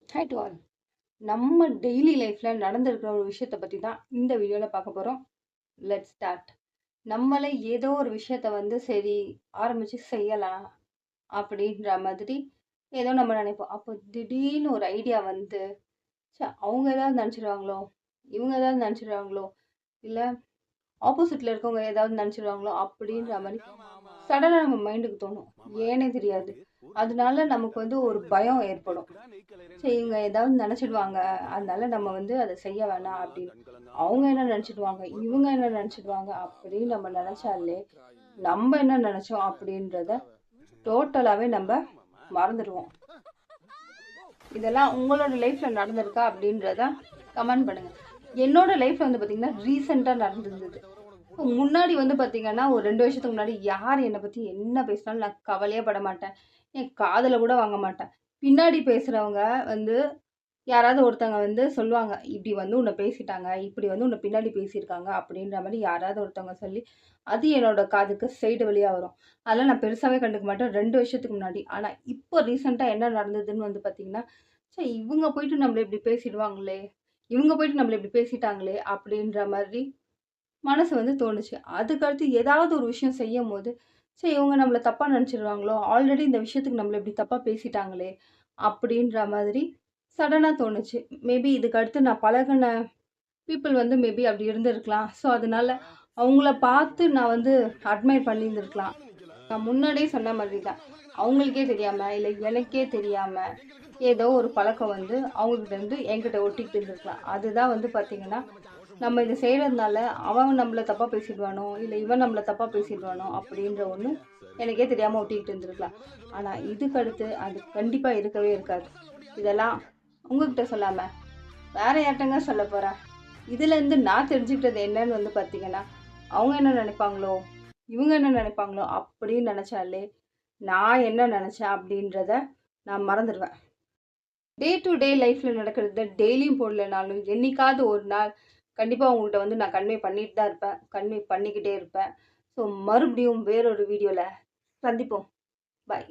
High to all. நம்ம daily லைஃப்பில் நடந்திருக்கிற ஒரு விஷயத்தை பற்றி தான் இந்த வீடியோவில் பார்க்க போகிறோம். Let's start. நம்மளே ஏதோ ஒரு விஷயத்த வந்து சரி ஆரம்பித்து செய்யலாம் அப்படின்ற மாதிரி ஏதோ நம்ம நினைப்போம். அப்போ திடீர்னு ஒரு ஐடியா வந்து அவங்க ஏதாவது நினச்சிடுவாங்களோ, இவங்க ஏதாவது நினச்சிடுவாங்களோ, இல்லை ஆப்போசிட்டில் இருக்கவங்க ஏதாவது நினச்சிடுவாங்களோ அப்படின்ற மாதிரி சடனாக நம்ம மைண்டுக்கு தோணும். ஏனே தெரியாது. அதனால நமக்கு வந்து ஒரு பயம் ஏற்படும். சரி இவங்க ஏதாவது நினச்சிடுவாங்க, அதனால நம்ம வந்து அதை செய்ய வேணாம் அப்படின்னு. அவங்க என்ன நினச்சிடுவாங்க, இவங்க என்ன நினச்சிடுவாங்க அப்படின்னு நம்ம நினச்சாலே நம்ம என்ன நினச்சோம் அப்படின்றத டோட்டலாகவே நம்ம மறந்துடுவோம். இதெல்லாம் உங்களோட லைஃப்பில் நடந்திருக்கா அப்படின்றத கமெண்ட் பண்ணுங்கள். என்னோட லைஃப்பில் வந்து பார்த்திங்கன்னா ரீசெண்டாக நடந்திருந்தது. முன்னாடி வந்து பார்த்தீங்கன்னா ஒரு 2 வருஷத்துக்கு முன்னாடி யார் என்னை பற்றி என்ன பேசினாலும் நான் கவலையே பட மாட்டேன். என் காதில் கூட வாங்க மாட்டேன். பின்னாடி பேசுகிறவங்க வந்து யாராவது ஒருத்தவங்க வந்து சொல்லுவாங்க, இப்படி வந்து உன்னை பேசிட்டாங்க, இப்படி வந்து உன்னை பின்னாடி பேசியிருக்காங்க அப்படின்ற மாதிரி யாராவது ஒருத்தவங்க சொல்லி அது என்னோட காதுக்கு சைடு வழியாக வரும். அதெல்லாம் நான் பெருசாகவே கண்டுக்க மாட்டேன் 2 வருஷத்துக்கு முன்னாடி. ஆனால் இப்போ ரீசெண்டாக என்ன நடந்ததுன்னு வந்து பார்த்தீங்கன்னா, சரி இவங்க போயிட்டு நம்மளை இப்படி பேசிடுவாங்களே, இவங்க போயிட்டு நம்மளை இப்படி பேசிட்டாங்களே அப்படின்ற மாதிரி மனசு வந்து தோணுச்சு. அதுக்கடுத்து ஏதாவது ஒரு விஷயம் செய்யும்போது, சரி இவங்க நம்மள தப்பா நெனச்சிருவாங்களோ! ஆல்ரெடி இந்த விஷயத்துக்கு நம்மள இப்படி தப்பா பேசிட்டாங்களே! அப்படின்ற மாதிரி சடனா தோணுச்சு. மேபி இதுக்கு அடுத்து நான் பழகுன பீப்பிள் வந்து மேபி அப்படி இருந்திருக்கலாம். ஸோ, அதனால அவங்கள பார்த்து நான் வந்து அட்மையர் பண்ணியிருந்திருக்கலாம். நான் முன்னாடியே சொன்ன மாதிரி தான். அவங்களுக்கே தெரியாம, இல்ல எனக்கே தெரியாம, ஏதோ ஒரு பழக்கம் வந்து அவங்ககிட்ட இருந்து என்கிட்ட ஒட்டிக்கிட்டு இருந்திருக்கலாம். அதுதான் வந்து பார்த்தீங்கன்னா, நம்ம இத செய்றதுனால அவன் நம்மள தப்பா பேசிடுவானோ, இல்ல இவன் நம்மள தப்பா பேசிடுவானோ அப்படின்ற ஒண்ணு எனக்கே தெரியாம ஒட்டிக்கிட்டு இருந்திருக்கலாம். ஆனா இதுக்கு அடுத்து அது கண்டிப்பா இருக்கவே இருக்காது. இதெல்லாம் உங்ககிட்ட சொல்லாம வேற யார்ட்டங்க சொல்லப் போறேன். இதுலேருந்து நான் தெரிஞ்சுக்கிட்டது என்னன்னு வந்து பார்த்தீங்கன்னா, அவங்க என்ன நினைப்பாங்களோ, இவங்க என்ன நினைப்பாங்களோ அப்படின்னு நினைச்சாலே, நான் என்ன நினைச்சேன் அப்படின்றத நான் மறந்துடுவேன். டே டு டே லைஃப்ல நடக்கிறத டெய்லியும் போடலைனாலும் என்னைக்காவது ஒரு நாள் கண்டிப்பாக உங்கள்கிட்ட வந்து நான் கன்வே பண்ணிட்டு தான் இருப்பேன். கன்வே பண்ணிக்கிட்டே இருப்பேன். ஸோ மறுபடியும் வேறொரு வீடியோவில் சந்திப்போம். பாய்.